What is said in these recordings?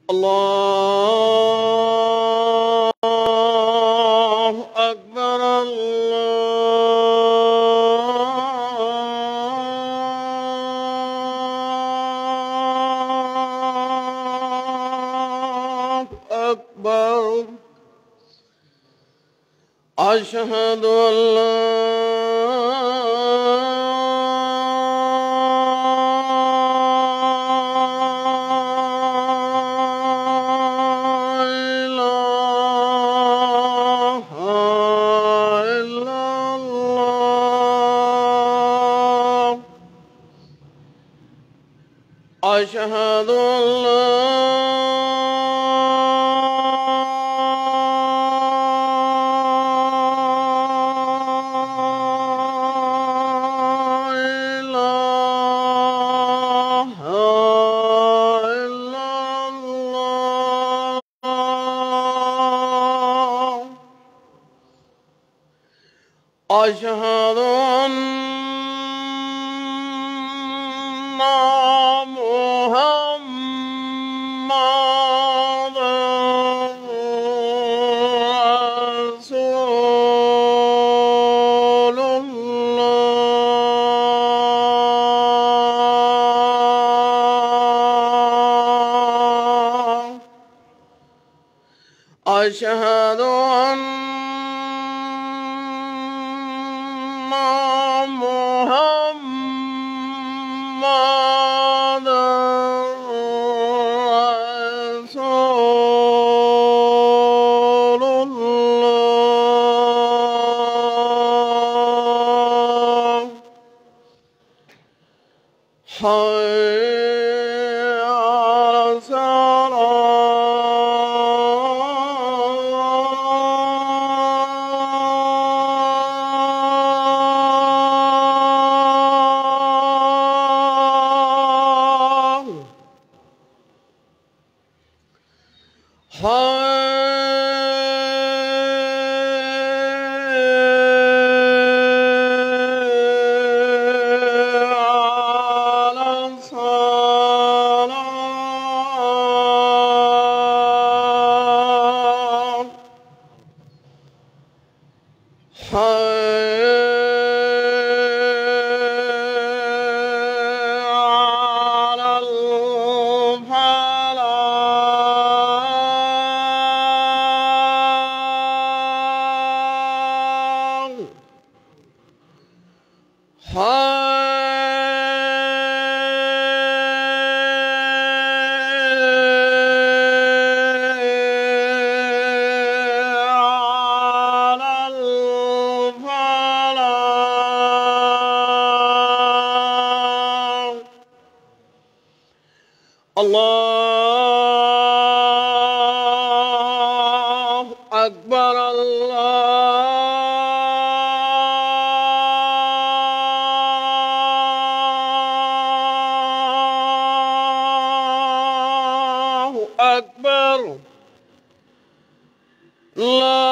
الله أكبر الله أكبر أشهد أن لا أشهد أن لا إله إلا الله أشهد أن محمد رسول الله أشهد أن محمد رسول الله حي على الله أكبر الله أكبر لا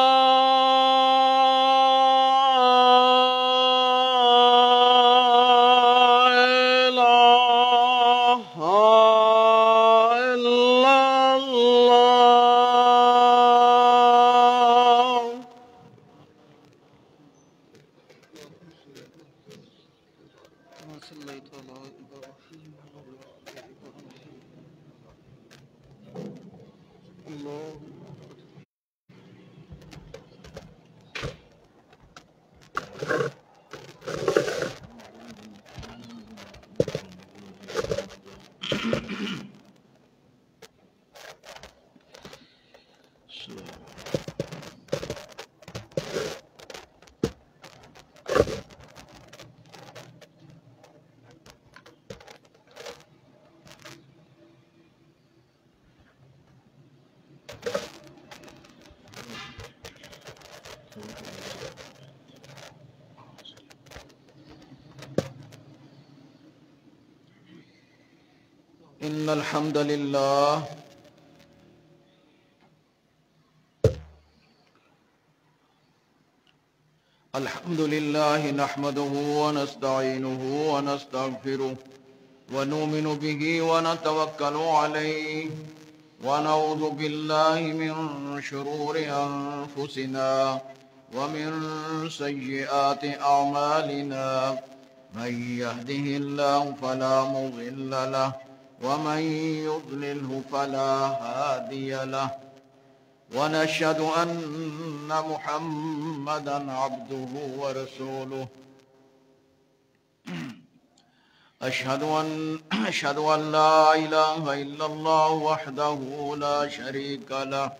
إن الحمد لله نحمده ونستعينه ونستغفره ونؤمن به ونتوكل عليه ونعوذ بالله من شرور أنفسنا ومن سيئات أعمالنا من يهده الله فلا مضل له ومن يضلله فلا هادي له ونشهد أن محمدا عبده ورسوله أشهد أن لا إله إلا الله وحده لا شريك له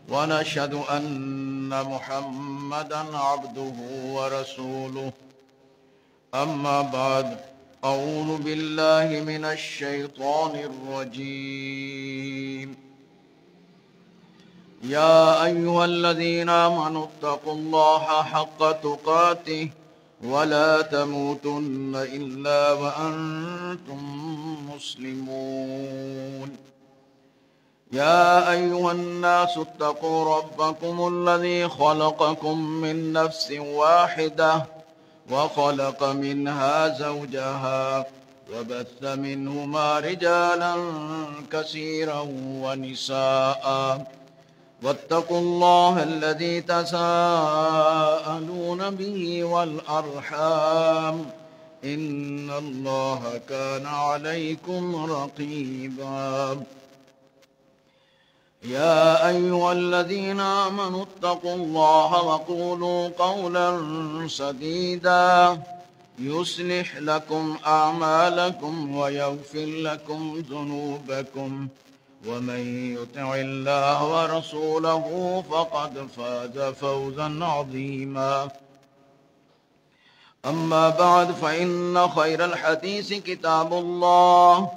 ونشهد أن محمدا عبده ورسوله أما بعد أعوذ بالله من الشيطان الرجيم يا أيها الذين آمنوا اتقوا الله حق تقاته ولا تموتن إلا وأنتم مسلمون يا أيها الناس اتقوا ربكم الذي خلقكم من نفس واحدة وخلق منها زوجها وبث منهما رجالا كثيرا ونساء واتقوا الله الذي تساءلون به والأرحام إن الله كان عليكم رقيبا يا أيها الذين آمنوا اتقوا الله وقولوا قولا سديدا يصلح لكم أعمالكم ويغفر لكم ذنوبكم ومن يطع الله ورسوله فقد فاز فوزا عظيما أما بعد فإن خير الحديث كتاب الله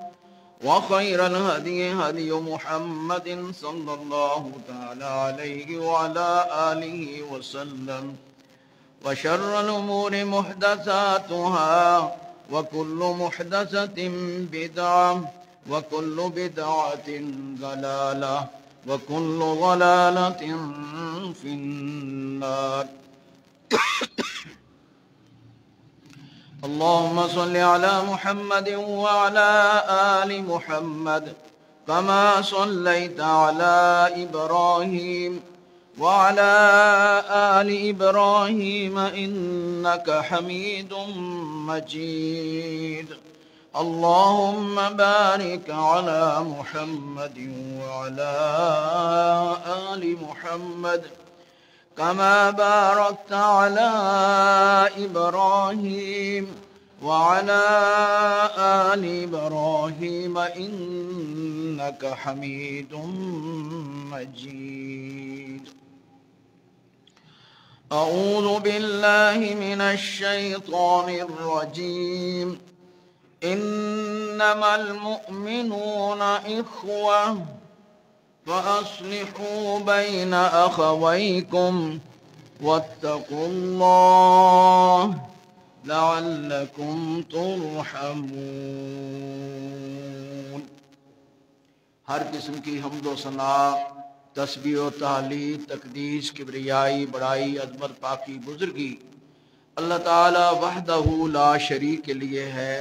وخير الهدي هدي محمد صلى الله تعالى عليه وعلى آله وسلم وشر الأمور محدثاتها وكل محدثة بدعة وكل بدعة ضلالة وكل ضلالة في النار اللهم صل على محمد وعلى آل محمد كما صليت على إبراهيم وعلى آل إبراهيم إنك حميد مجيد اللهم بارك على محمد وعلى آل محمد كما باركت على إبراهيم وعلى آل إبراهيم إنك حميد مجيد أعوذ بالله من الشيطان الرجيم إنما المؤمنون إخوة فأصلحوا بين أخويكم واتقوا الله لعلكم ترحمون ہر قسم کی حمد و ثنا، تسبیح و تحلیل، تقدیس، کبریائی، بڑائی، عظمت، پاکی، بزرگی اللہ تعالی وحدہ لا شریک کے لیے ہے،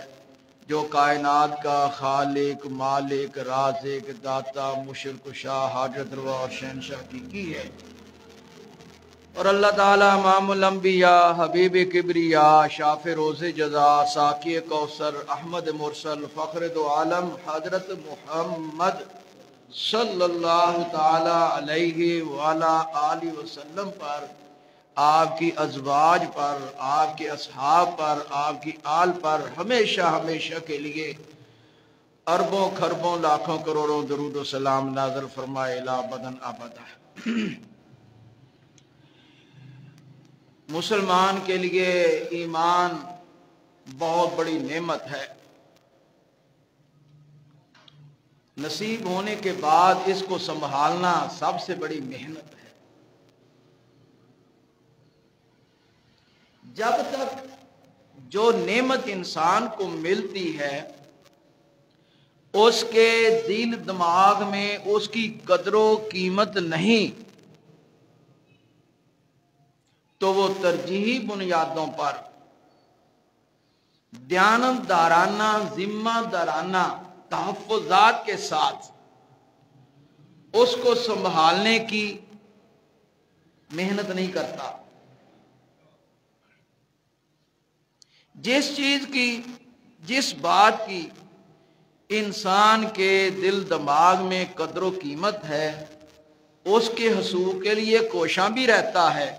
جو کائنات کا خالق، مالک، رازق، داتا، مشرک، شاہ، حاجت روا اور شہنشاہ کی ہے۔ اور اللہ تعالی امام الانبیاء، حبیب کبریا، شاف روز جزا، ساقی کوثر، احمد مرسل، فخر دو عالم حضرت محمد صلی اللہ تعالی علیہ وآلہ آلہ وسلم پر، آپ کی ازواج پر، آپ کے اصحاب پر، آپ کی آل پر ہمیشہ ہمیشہ کے لیے اربوں کھربوں لاکھوں کروڑوں درود و سلام نازل فرمائے لا بدن ابدا۔ مسلمان کے لیے ایمان بہت بڑی نعمت ہے، نصیب ہونے کے بعد اس کو سنبھالنا سب سے بڑی محنت ہے۔ جب تک جو نعمت انسان کو ملتی ہے اس کے دل دماغ میں اس کی قدر و قیمت نہیں تو وہ ترجیحی بنیادوں پر دیانتدارانہ، ذمہ دارانہ تحفظات کے ساتھ اس کو سنبھالنے کی محنت نہیں کرتا. جس چیز کی، جس بات کی انسان کے دل دماغ میں قدر و قیمت ہے، اس کے حصول کے لیے کوشاں بھی رہتا ہے.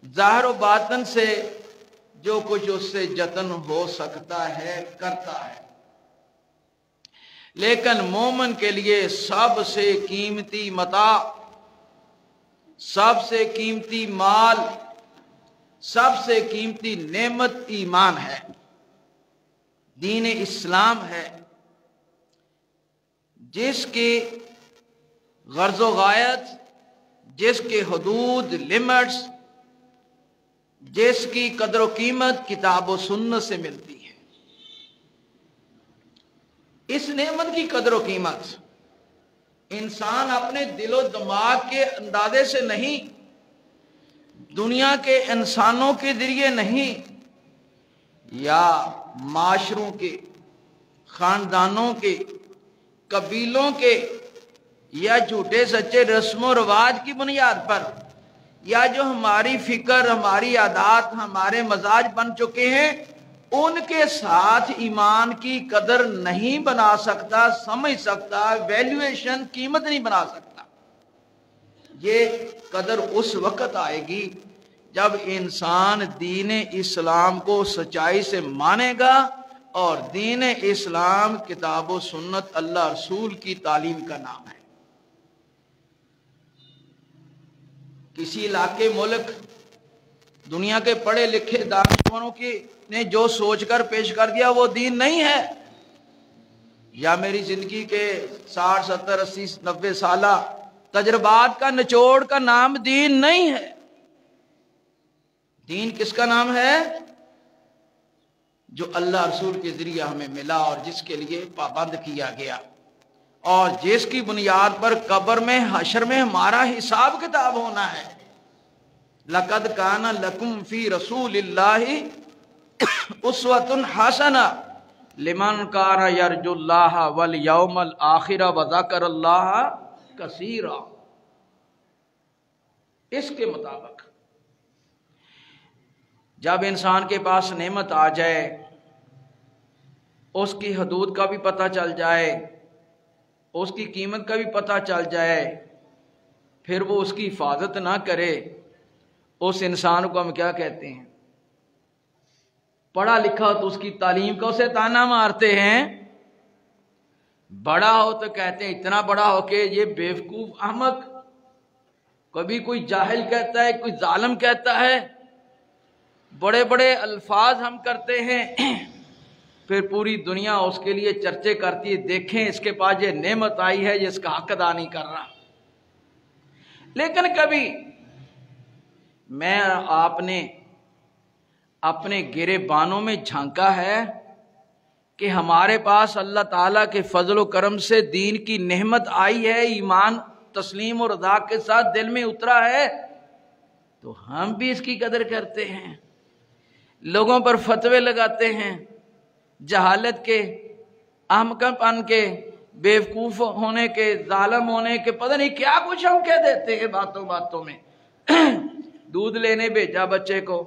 ظاہر و باطن سے جو کچھ اس سے جتن ہو سکتا ہے کرتا ہے. لیکن مومن کے لیے سب سے قیمتی متاع، سب سے قیمتی مال، سب سے قیمتی نعمت ایمان ہے، دین اسلام ہے، جس کی غرض و غایت، جس کے حدود، لمٹس، جس کی قدر و قیمت کتاب و سنت سے ملتی ہے. اس نعمت کی قدر و قیمت انسان اپنے دل و دماغ کے اندازے سے نہیں، دنیا کے انسانوں کے ذریعے نہیں، یا معاشروں کے، خاندانوں کے، قبیلوں کے، یا جھوٹے سچے رسم و رواج کی بنیاد پر، یا جو ہماری فکر، ہماری عادات، ہمارے مزاج بن چکے ہیں، ان کے ساتھ ایمان کی قدر نہیں بنا سکتا، سمجھ سکتا، ویلیویشن، قیمت نہیں بنا سکتا. یہ قدر اس وقت آئے گی جب انسان دین اسلام کو سچائی سے مانے گا، اور دین اسلام کتاب و سنت اللہ رسول کی تعلیم کا نام ہے. کسی علاقے، ملک، دنیا کے پڑھے لکھے دانشوروں کی نے جو سوچ کر پیش کر دیا وہ دین نہیں ہے، یا میری زندگی کے 60، 70، 80، 90 سالہ تجربات کا نچوڑ کا نام دین نہیں ہے. دین کس کا نام ہے؟ جو اللہ رسول کے ذریعے ہمیں ملا اور جس کے لیے پابند کیا گیا، اور جس کی بنیاد پر قبر میں، حشر میں ہمارا حساب کتاب ہونا ہے. لَقَدْ كَانَ لَكُمْ فِي رَسُولِ اللَّهِ أُسْوَةٌ حَسَنَةٌ لِمَنْ كَانَ يَرْجُو اللَّهَ وَالْيَوْمَ الْآخِرَ وَذَكَرَ اللَّهَ كَثِيرًا. اس کے مطابق جب انسان کے پاس نعمت آ جائے، اس کی حدود کا بھی پتہ چل جائے، اس کی قیمت کا بھی پتہ چل جائے، پھر وہ اس کی حفاظت نہ کرے، اس انسان کو ہم کیا کہتے ہیں؟ پڑھا لکھا تو اس کی تعلیم کا اسے تانا مارتے ہیں، بڑا ہو تو کہتے ہیں اتنا بڑا ہو کہ یہ بیوقوف احمق، کبھی کوئی جاہل کہتا ہے، کوئی ظالم کہتا ہے، بڑے بڑے الفاظ ہم کرتے ہیں، پھر پوری دنیا اس کے لیے چرچے کرتی ہے، دیکھیں اس کے پاس یہ نعمت آئی ہے، یہ اس کا حق ادا نہیں کر رہا. لیکن کبھی میں آپ نے اپنے گرے بانوں میں جھانکا ہے کہ ہمارے پاس اللہ تعالیٰ کے فضل و کرم سے دین کی نعمت آئی ہے، ایمان تسلیم اور رضا کے ساتھ دل میں اترا ہے، تو ہم بھی اس کی قدر کرتے ہیں، لوگوں پر فتوے لگاتے ہیں، جہالت کے، احمق پن کے، بیوقوف ہونے کے، ظالم ہونے کے، پتہ نہیں کیا کچھ ہم کہہ دیتے ہیں باتوں باتوں میں. دودھ لینے بھیجا بچے کو،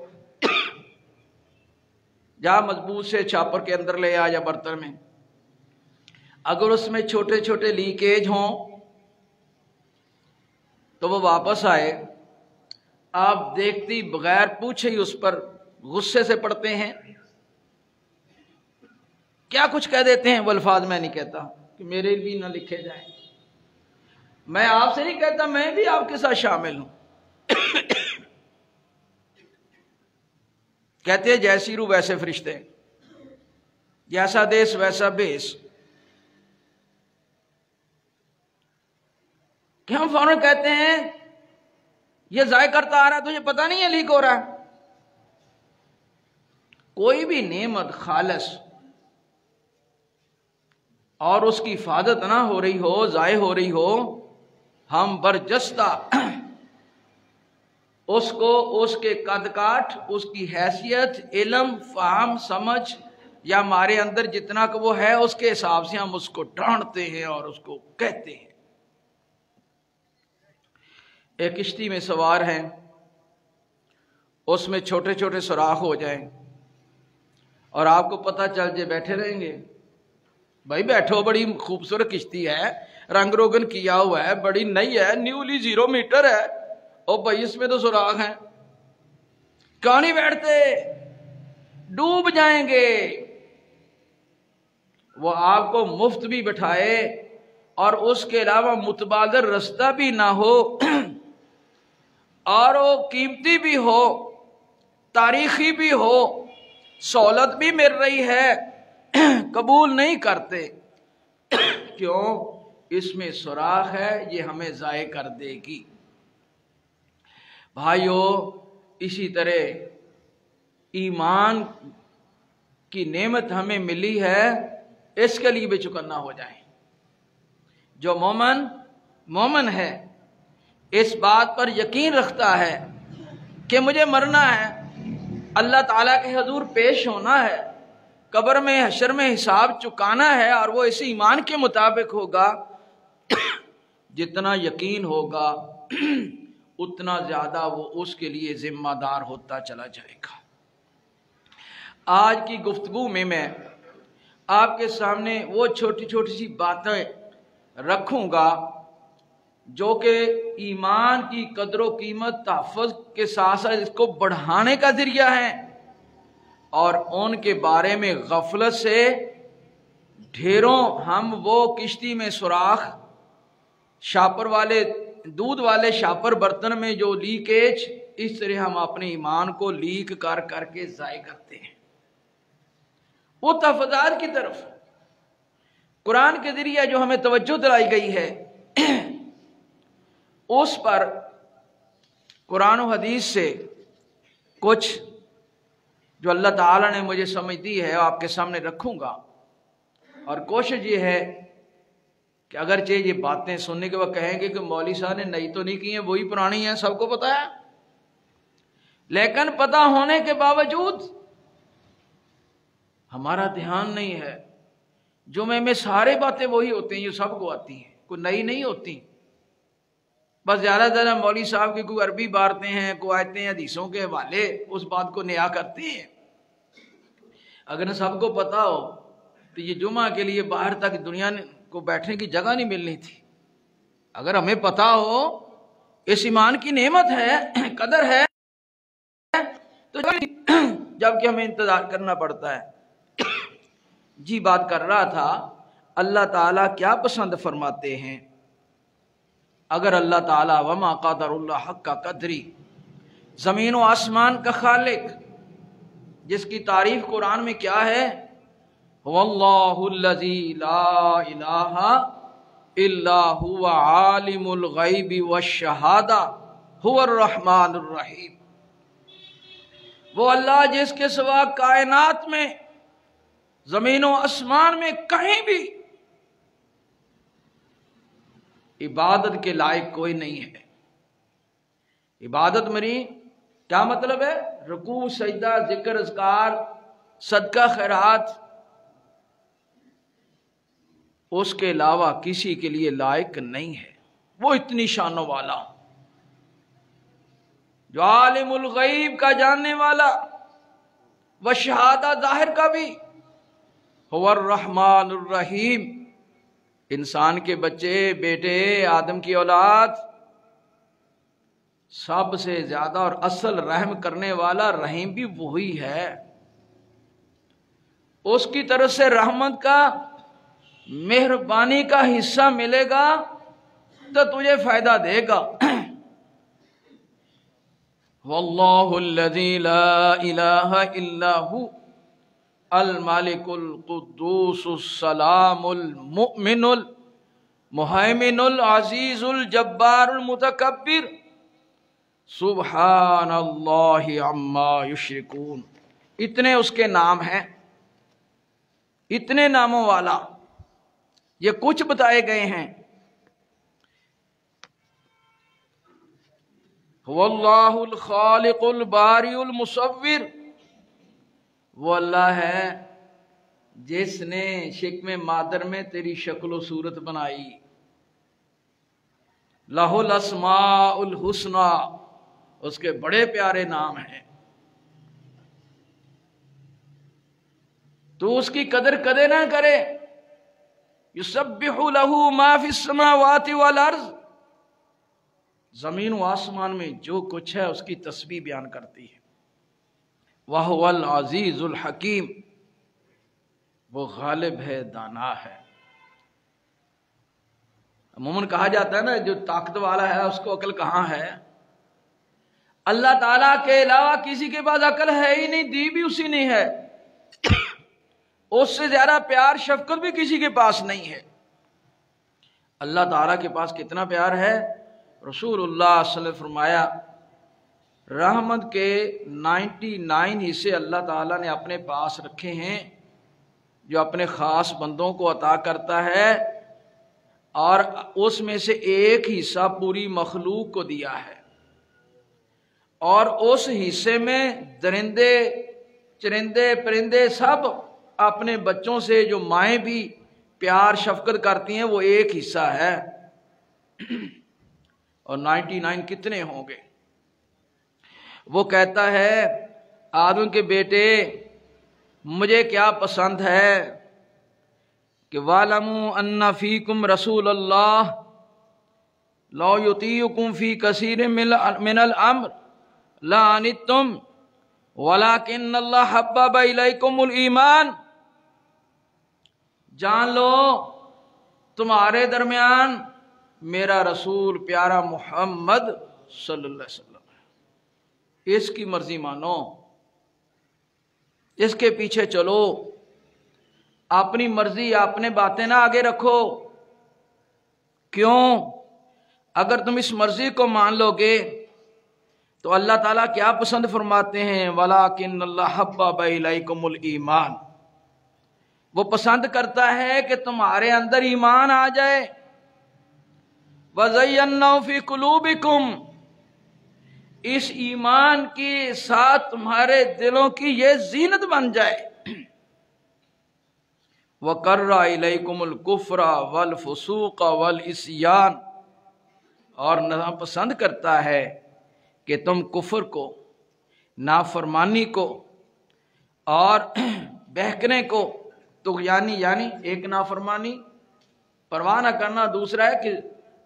جا مضبوط سے چھاپر کے اندر لے آ یا برتن میں، اگر اس میں چھوٹے چھوٹے لیکیج ہوں تو وہ واپس آئے، آپ دیکھتی بغیر پوچھے ہی اس پر غصے سے پڑتے ہیں، کیا کچھ کہہ دیتے ہیں. وہ الفاظ میں نہیں کہتا کہ میرے بھی نہ لکھے جائیں، میں آپ سے نہیں کہتا، میں بھی آپ کے ساتھ شامل ہوں. کہتے ہیں جیسی روح ویسے فرشتے، جیسا دیس ویسا بیس، کہ ہم فوراً کہتے ہیں یہ ضائع کرتا آ رہا ہے، تجھے پتہ نہیں ہے لیک ہو رہا ہے. کوئی بھی نعمت خالص اور اس کی حفاظت نہ ہو رہی ہو، ضائع ہو رہی ہو، ہم برجستہ اس کو، اس کے قد کاٹ، اس کی حیثیت، علم، فہم، سمجھ، یا ہمارے اندر جتنا کہ وہ ہے اس کے حساب سے ہم اس کو ڈانٹتے ہیں اور اس کو کہتے ہیں. ایک کشتی میں سوار ہیں، اس میں چھوٹے چھوٹے سوراخ ہو جائیں اور آپ کو پتہ چل جائے، بیٹھے رہیں گے؟ بھائی بیٹھو، بڑی خوبصورت کشتی ہے، رنگ روگن کیا ہوا ہے، بڑی نئی ہے، نیولی 0 میٹر ہے، اور بھائی اس میں تو سوراخ ہیں، کیوں نہیں بیٹھتے؟ ڈوب جائیں گے۔ وہ آپ کو مفت بھی بٹھائے اور اس کے علاوہ متبادل رستہ بھی نہ ہو اور وہ قیمتی بھی ہو، تاریخی بھی ہو، سہولت بھی مل رہی ہے، قبول نہیں کرتے۔ کیوں؟ اس میں سوراخ ہے، یہ ہمیں ضائع کر دے گی۔ بھائیو، اسی طرح ایمان کی نعمت ہمیں ملی ہے، اس کے لیے بھی چکنا ہو جائیں۔ جو مومن ہے، اس بات پر یقین رکھتا ہے کہ مجھے مرنا ہے، اللہ تعالیٰ کے حضور پیش ہونا ہے، قبر میں حشر میں حساب چکانا ہے، اور وہ اس ایمان کے مطابق ہوگا۔ جتنا یقین ہوگا اتنا زیادہ وہ اس کے لیے ذمہ دار ہوتا چلا جائے گا۔ آج کی گفتگو میں آپ کے سامنے وہ چھوٹی چھوٹی سی باتیں رکھوں گا جو کہ ایمان کی قدر و قیمت تحفظ کے ساتھ ساتھ اس کو بڑھانے کا ذریعہ ہیں، اور ان کے بارے میں غفلت سے ڈھیروں ہم وہ کشتی میں سوراخ، شاپر والے دودھ والے شاپر برتن میں جو لیکیج، اس طرح ہم اپنے ایمان کو لیک کر کر کے ضائع کرتے ہیں۔ وہ تحفظات کی طرف قرآن کے ذریعے جو ہمیں توجہ دلائی گئی ہے، اس پر قرآن و حدیث سے کچھ جو اللہ تعالیٰ نے مجھے سمجھ دی ہے آپ کے سامنے رکھوں گا، اور کوشش یہ ہے کہ اگرچہ یہ باتیں سننے کے بعد کہیں گے کہ مولوی صاحب نے نئی تو نہیں کی ہیں، وہی پرانی ہیں، سب کو پتہ ہے، لیکن پتہ ہونے کے باوجود ہمارا دھیان نہیں ہے۔ جمعے میں سارے باتیں وہی ہوتی ہیں جو سب کو آتی ہیں، کوئی نئی نہیں ہوتی، بس زیادہ زیادہ مولوی صاحب کی کوئی عربی بارتے ہیں، کوئی آیتیں حدیثوں کے حوالے اس بات کو نیا کرتے ہیں۔ اگر سب کو پتہ ہو تو یہ جمعہ کے لیے باہر تک دنیا کو بیٹھنے کی جگہ نہیں ملنی تھی۔ اگر ہمیں پتہ ہو اس ایمان کی نعمت ہے، قدر ہے، تو جب کہ ہمیں انتظار کرنا پڑتا ہے۔ جی بات کر رہا تھا، اللہ تعالیٰ کیا پسند فرماتے ہیں؟ اگر اللہ تعالیٰ وما قدر اللہ حق کا قدری، زمین و آسمان کا خالق، جس کی تعریف قرآن میں کیا ہے؟ واللہ الذی لا الہ الا هو عالم الغیب والشہادہ هو الرحمن الرحیم۔ وہ اللہ جس کے سوا کائنات میں، زمین و آسمان میں کہیں بھی عبادت کے لائق کوئی نہیں ہے۔ عبادت مری کیا مطلب ہے؟ رکوع، سجدہ، ذکر، اذکار، صدقہ، خیرات، اس کے علاوہ کسی کے لیے لائق نہیں ہے۔ وہ اتنی شانوں والا جو عالم الغیب کا جاننے والا، و شہادہ ظاہر کا بھی، هو الرحمن الرحیم، انسان کے بچے، بیٹے، آدم کی اولاد، سب سے زیادہ اور اصل رحم کرنے والا رحیم بھی وہی ہے۔ اس کی طرف سے رحمت کا، مہربانی کا حصہ ملے گا تو تجھے فائدہ دے گا۔ واللہ الذی لا الہ الا هو الملک القدوس السلام المؤمن المہیمن العزیز الجبار المتکبر سبحان اللہ عما یشرکون۔ اتنے اس کے نام ہیں، اتنے ناموں والا، یہ کچھ بتائے گئے ہیں۔ هو اللہ الخالق الباری المصور، وہ اللہ ہے جس نے شکم مادر میں تیری شکل و صورت بنائی، لہُ الاسماء الحسنی، اس کے بڑے پیارے نام ہیں، تو اس کی قدر کدے نہ کرے۔ یسبح لہ ما فی السماوات والارض، زمین و آسمان میں جو کچھ ہے اس کی تسبیح بیان کرتی ہے۔ وَهُوَ الْعَزِيزُ الْحَكِيمُ، وہ غالب ہے، دانا ہے۔ عموماً کہا جاتا ہے نا جو طاقت والا ہے اس کو عقل کہاں ہے؟ اللہ تعالیٰ کے علاوہ کسی کے پاس عقل ہے ہی نہیں، دی بھی اسی نے ہے، اس سے زیادہ پیار شفقت بھی کسی کے پاس نہیں ہے۔ اللہ تعالیٰ کے پاس کتنا پیار ہے؟ رسول اللہ صلی اللہ علیہ وسلم فرمایا رحمت کے 99 حصے اللہ تعالیٰ نے اپنے پاس رکھے ہیں، جو اپنے خاص بندوں کو عطا کرتا ہے، اور اس میں سے ایک حصہ پوری مخلوق کو دیا ہے، اور اس حصے میں درندے چرندے پرندے سب اپنے بچوں سے، جو مائیں بھی پیار شفقت کرتی ہیں، وہ ایک حصہ ہے، اور 99 کتنے ہوں گے؟ وہ کہتا ہے آدم کے بیٹے مجھے کیا پسند ہے کہ وَاعْلَمُوا أَنَّ فِيكُمْ رَسُولَ اللَّهِ لَوْ يُطِيعُكُمْ فِي كَثِيرٍ مِّنَ الْأَمْرِ لَعَنِتُّمْ وَلَكِنَّ اللَّهَ حَبَّبَ إِلَيْكُمُ الْإِيمَانَ، جان لو تمہارے درمیان میرا رسول پیارا محمد صلی اللہ علیہ وسلم ہے، اس کی مرضی مانو، اس کے پیچھے چلو، اپنی مرضی اپنے باتیں نہ آگے رکھو۔ کیوں؟ اگر تم اس مرضی کو مان لو گے تو اللہ تعالیٰ کیا پسند فرماتے ہیں؟ وَلَٰكِنَّ اللَّهَ حَبَّبَ إِلَيْكُمُ الْإِيمَانَ، وہ پسند کرتا ہے کہ تمہارے اندر ایمان آ جائے۔ وَزَيَّنَّهُ فِي قُلُوبِكُمْ، اس ایمان کے ساتھ تمہارے دلوں کی یہ زینت بن جائے۔ وَقَرَّ إِلَيْكُمُ الْكُفْرَ وَالْفُسُوقَ وَالْعِصْيَانَ، اور ناپسند کرتا ہے کہ تم کفر کو، نافرمانی کو اور بہکنے کو، تو یعنی ایک نافرمانی پرواہ نہ کرنا، دوسرا ہے کہ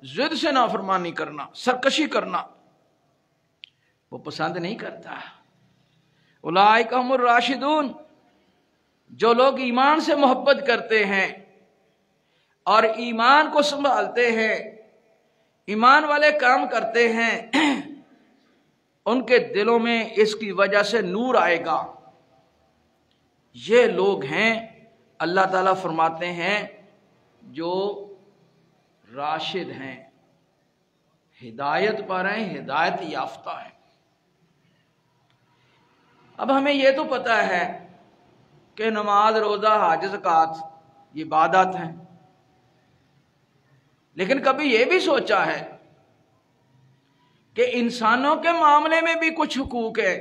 ضد سے نافرمانی کرنا، سرکشی کرنا، وہ پسند نہیں کرتا۔ اولئک هم الراشدون، جو لوگ ایمان سے محبت کرتے ہیں اور ایمان کو سنبھالتے ہیں، ایمان والے کام کرتے ہیں، ان کے دلوں میں اس کی وجہ سے نور آئے گا۔ یہ لوگ ہیں اللہ تعالیٰ فرماتے ہیں جو راشد ہیں، ہدایت پر ہیں، ہدایت یافتہ ہیں۔ اب ہمیں یہ تو پتہ ہے کہ نماز، روزہ، حج، زکوٰۃ یہ عبادات ہیں، لیکن کبھی یہ بھی سوچا ہے کہ انسانوں کے معاملے میں بھی کچھ حقوق ہے؟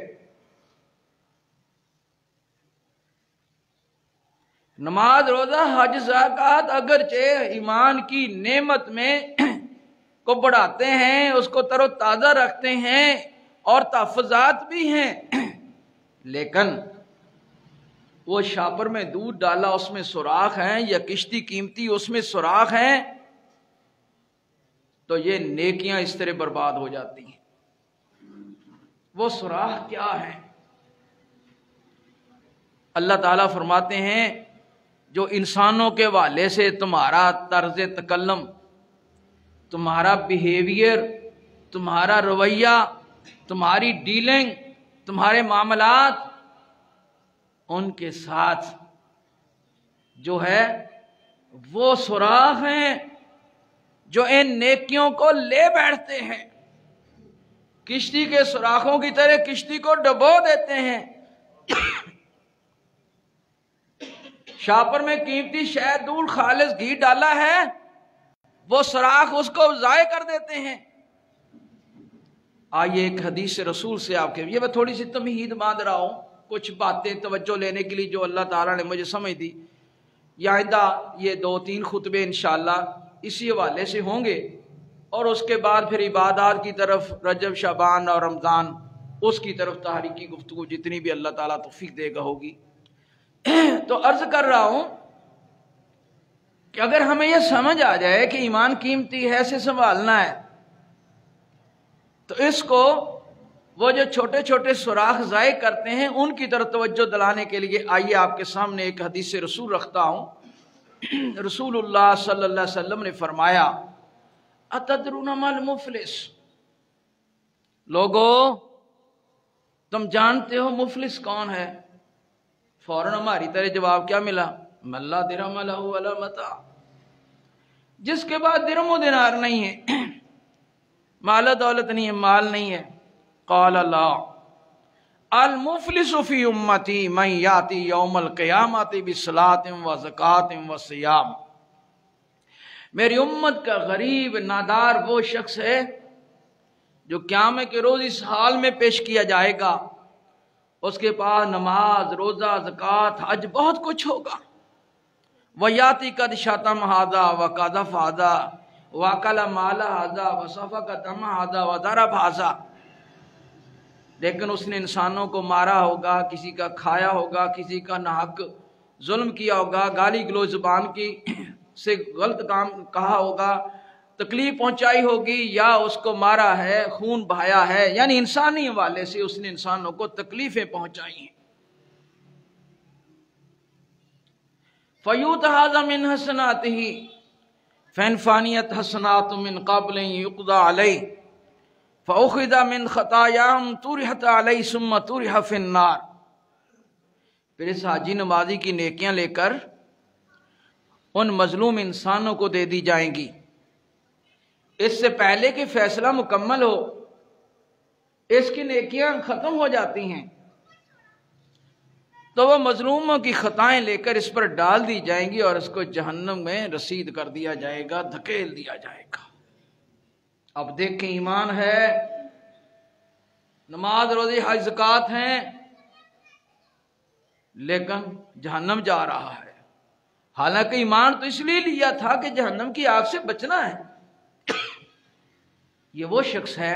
نماز، روزہ، حج، زکوٰۃ اگرچہ ایمان کی نعمت میں کو بڑھاتے ہیں، اس کو تر و تازہ رکھتے ہیں اور تحفظات بھی ہیں، لیکن وہ شاپر میں دودھ ڈالا اس میں سوراخ ہیں، یا کشتی قیمتی اس میں سوراخ ہیں، تو یہ نیکیاں اس طرح برباد ہو جاتی ہیں۔ وہ سوراخ کیا ہے؟ اللہ تعالیٰ فرماتے ہیں جو انسانوں کے حوالے سے تمہارا طرز تکلم، تمہارا بیہیویئر، تمہارا رویہ، تمہاری ڈیلنگ، تمہارے معاملات، ان کے ساتھ جو ہے وہ سوراخ ہیں جو ان نیکیوں کو لے بیٹھتے ہیں، کشتی کے سوراخوں کی طرح کشتی کو ڈبو دیتے ہیں۔ شاپر میں قیمتی شہد، دودھ، خالص گھی ڈالا ہے، وہ سوراخ اس کو ضائع کر دیتے ہیں۔ آئیے ایک حدیث رسول سے آپ کے، یہ میں تھوڑی سی تمہید باندھ رہا ہوں، کچھ باتیں توجہ لینے کے لیے جو اللہ تعالیٰ نے مجھے سمجھ دی۔ یہ آئندہ یہ 2-3 خطبے انشاءاللہ اسی حوالے سے ہوں گے اور اس کے بعد پھر عبادات کی طرف رجب شعبان اور رمضان اس کی طرف تحریکی گفتگو جتنی بھی اللہ تعالیٰ توفیق دے گا ہوگی۔ تو عرض کر رہا ہوں کہ اگر ہمیں یہ سمجھ آ جائے کہ ایمان قیمتی ہے، اسے سنبھالنا ہے، تو اس کو وہ جو چھوٹے چھوٹے سوراخ ضائع کرتے ہیں ان کی طرف توجہ دلانے کے لیے آئیے آپ کے سامنے ایک حدیث رسول رکھتا ہوں۔ رسول اللہ صلی اللہ علیہ وسلم نے فرمایا اتدرون ما المفلس، لوگو تم جانتے ہو مفلس کون ہے؟ فوراً ہماری طرح جواب کیا ملا؟ من لا درہم لہ ولا متاع، جس کے بعد درہم و دینار نہیں ہے، مال و دولت نہیں ہے، مال نہیں ہے۔ قال لا المفلس فی امتی من یاتی یوم القیامت بصلاۃ و زکوٰۃ و صیام، میری امت کا غریب نادار وہ شخص ہے جو قیامت کے روز اس حال میں پیش کیا جائے گا، اس کے پاس نماز، روزہ، زکوٰۃ، حج، بہت کچھ ہوگا۔ وَيَأْتِي قَدْ شَتَمَ هَذَا وَقَذَفَ هَذَا وَأَكَلَ مَالَ هَذَا وَسَفَكَ دَمَ هَذَا وَضَرَبَ هَذَا، لیکن اس نے انسانوں کو مارا ہوگا، کسی کا کھایا ہوگا، کسی کا ناحق ظلم کیا ہوگا، گالی گلوچ زبان کی سے غلط کام کہا ہوگا، تکلیف پہنچائی ہوگی، یا اس کو مارا ہے، خون بہایا ہے، یعنی انسانی حوالے سے اس نے انسانوں کو تکلیفیں پہنچائی ہیں۔ فَيُؤْتَ هَذَا مِنْ حَسَنَاتِهِ فَإِنْ فَانِيَتْ حَسَنَاتٌ مِنْ قَبْلٍ يُقْضَى عَلَيْهِ فَأُخِذَ مِنْ خَطَايَاهُمْ طُرِحَتْ عَلَيْهِ ثُمَّ طُرِحَ فِي النَّارِ، پھر اس حاجی نمازی کی نیکیاں لے کر ان مظلوم انسانوں کو دے دی جائیں گی، اس سے پہلے کہ فیصلہ مکمل ہو اس کی نیکیاں ختم ہو جاتی ہیں، تو وہ مظلوموں کی خطائیں لے کر اس پر ڈال دی جائیں گی اور اس کو جہنم میں رسید کر دیا جائے گا، دھکیل دیا جائے گا۔ اب دیکھیں ایمان ہے، نماز، روزے، حج، زکوٰۃ ہیں، لیکن جہنم جا رہا ہے، حالانکہ ایمان تو اس لیے لیا تھا کہ جہنم کی آگ سے بچنا ہے۔ یہ وہ شخص ہے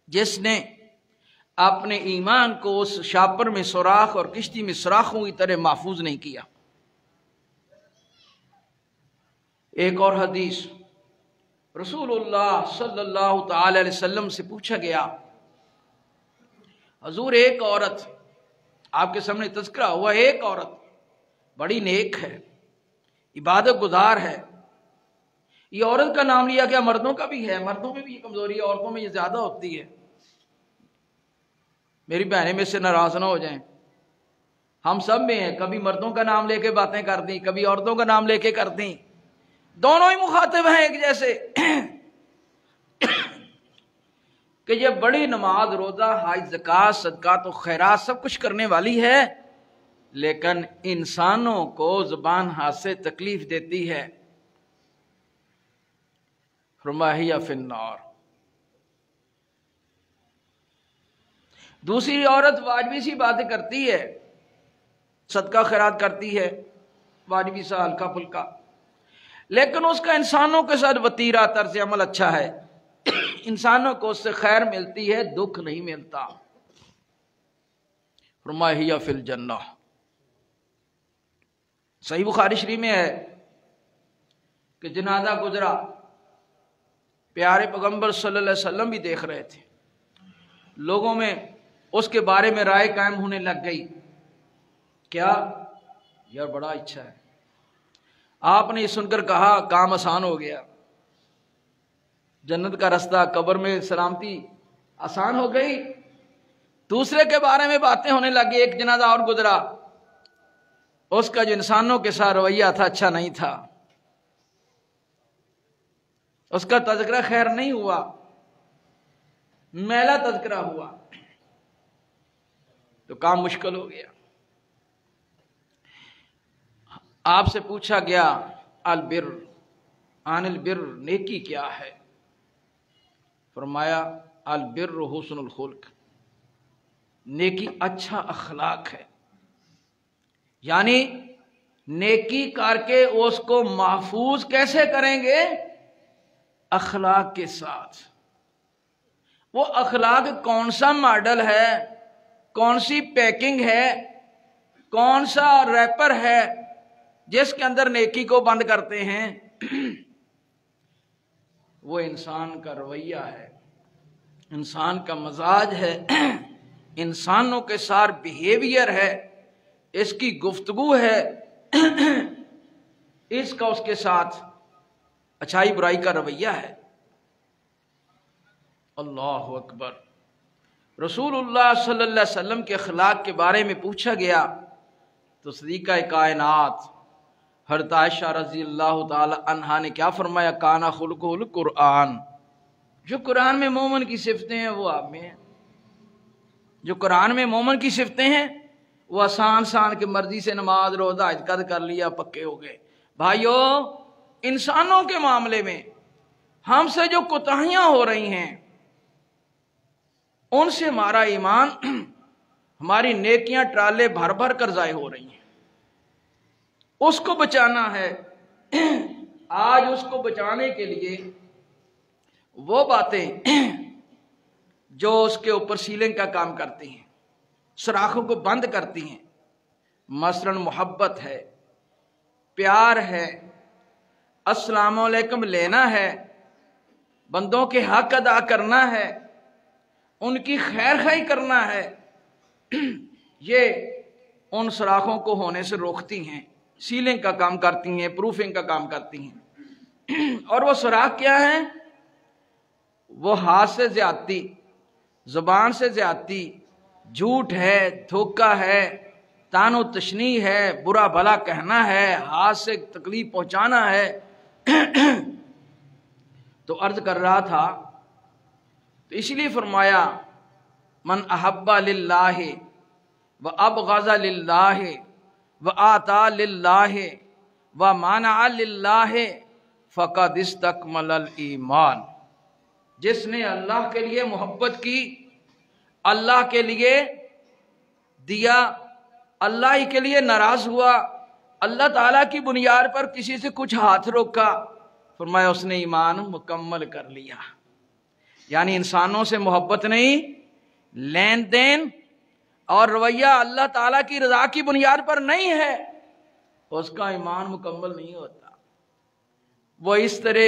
جس نے اپنے ایمان کو اس شاپر میں سوراخ اور کشتی میں سوراخوں کی طرح محفوظ نہیں کیا۔ ایک اور حدیث، رسول اللہ صلی اللہ تعالی علیہ وسلم سے پوچھا گیا، حضور ایک عورت، آپ کے سامنے تذکرہ ہوا، ایک عورت بڑی نیک ہے، عبادت گزار ہے، یہ عورت کا نام لیا گیا، مردوں کا بھی ہے، مردوں میں بھی یہ کمزوری ہے، عورتوں میں یہ زیادہ ہوتی ہے۔ میری بہنیں میں سے ناراض نہ ہو جائیں، ہم سب میں ہیں، کبھی مردوں کا نام لے کے باتیں کر دیں، کبھی عورتوں کا نام لے کے کر دیں، دونوں ہی مخاطب ہیں ایک جیسے، کہ یہ بڑی نماز، روزہ، حج، زکوٰۃ، صدقات و خیرات سب کچھ کرنے والی ہے، لیکن انسانوں کو زبان ہاتھ سے تکلیف دیتی ہے۔ فرمایا ہی فی النار۔ دوسری عورت واجبی سی باتیں کرتی ہے، صدقہ خیرات کرتی ہے، واجبی سا ہلکا پھلکا، لیکن اس کا انسانوں کے ساتھ وتیرہ طرز عمل اچھا ہے، انسانوں کو اس سے خیر ملتی ہے، دکھ نہیں ملتا۔ فرمایا ہی فی الجنہ۔ صحیح بخاری شریف میں ہے کہ جنازہ گزرا، پیارے پیغمبر صلی اللہ علیہ وسلم بھی دیکھ رہے تھے، لوگوں میں اس کے بارے میں رائے قائم ہونے لگ گئی، کیا یار بڑا اچھا ہے۔ آپ نے یہ سن کر کہا کام آسان ہو گیا، جنت کا رستہ، قبر میں سلامتی آسان ہو گئی۔ دوسرے کے بارے میں باتیں ہونے لگی، ایک جنازہ اور گزرا، اس کا جو انسانوں کے ساتھ رویہ تھا اچھا نہیں تھا، اس کا تذکرہ خیر نہیں ہوا، میلا تذکرہ ہوا، تو کام مشکل ہو گیا۔ آپ سے پوچھا گیا البر عن البر، نیکی کیا ہے؟ فرمایا البر حسن الخلق، نیکی اچھا اخلاق ہے، یعنی نیکی کر کے اس کو محفوظ کیسے کریں گے؟ اخلاق کے ساتھ. وہ اخلاق کون سا ماڈل ہے، کون سی پیکنگ ہے، کون سا ریپر ہے جس کے اندر نیکی کو بند کرتے ہیں؟ وہ انسان کا رویہ ہے، انسان کا مزاج ہے، انسانوں کے ساتھ بیہیویئر ہے، اس کی گفتگو ہے، اس کا اس کے ساتھ اچھائی برائی کا رویہ ہے. اللہ اکبر. رسول اللہ صلی اللہ علیہ وسلم کے اخلاق کے بارے میں پوچھا گیا تو صدیقہ کائنات حضرت عائشہ رضی اللہ تعالی عنہا نے کیا فرمایا؟ کانا خلقہ القرآن. جو قرآن میں مومن کی صفتیں ہیں وہ آپ میں ہیں. جو قرآن میں مومن کی صفتیں ہیں وہ آسان سان کی مرضی سے نماز روزہ حج قد کر لیا، پکے ہو گئے. بھائیو، انسانوں کے معاملے میں ہم سے جو کوتاہیاں ہو رہی ہیں ان سے ہمارا ایمان، ہماری نیکیاں ٹرالے بھر بھر کر ضائع ہو رہی ہیں. اس کو بچانا ہے. آج اس کو بچانے کے لیے وہ باتیں جو اس کے اوپر سیلنگ کا کام کرتی ہیں، سوراخوں کو بند کرتی ہیں، مثلا محبت ہے، پیار ہے، السلام علیکم لینا ہے، بندوں کے حق ادا کرنا ہے، ان کی خیر خواہی کرنا ہے، یہ ان سوراخوں کو ہونے سے روکتی ہیں، سیلنگ کا کام کرتی ہیں، پروفنگ کا کام کرتی ہیں. اور وہ سوراخ کیا ہیں؟ وہ ہاتھ سے زیادتی، زبان سے زیادتی، جھوٹ ہے، دھوکہ ہے، طعن و تشنیع ہے، برا بھلا کہنا ہے، ہاتھ سے تکلیف پہنچانا ہے. تو عرض کر رہا تھا، تو اس لیے فرمایا من احب للہ و ابغض للہ و آتا للہ و مانع للہ فقد استکمل الایمان. جس نے اللہ کے لیے محبت کی، اللہ کے لیے دیا، اللہ ہی کے لیے ناراض ہوا، اللہ تعالیٰ کی بنیاد پر کسی سے کچھ ہاتھ روکا، فرمایا اس نے ایمان مکمل کر لیا. یعنی انسانوں سے محبت نہیں، لین دین اور رویہ اللہ تعالیٰ کی رضا کی بنیاد پر نہیں ہے، اس کا ایمان مکمل نہیں ہوتا. وہ اس طرح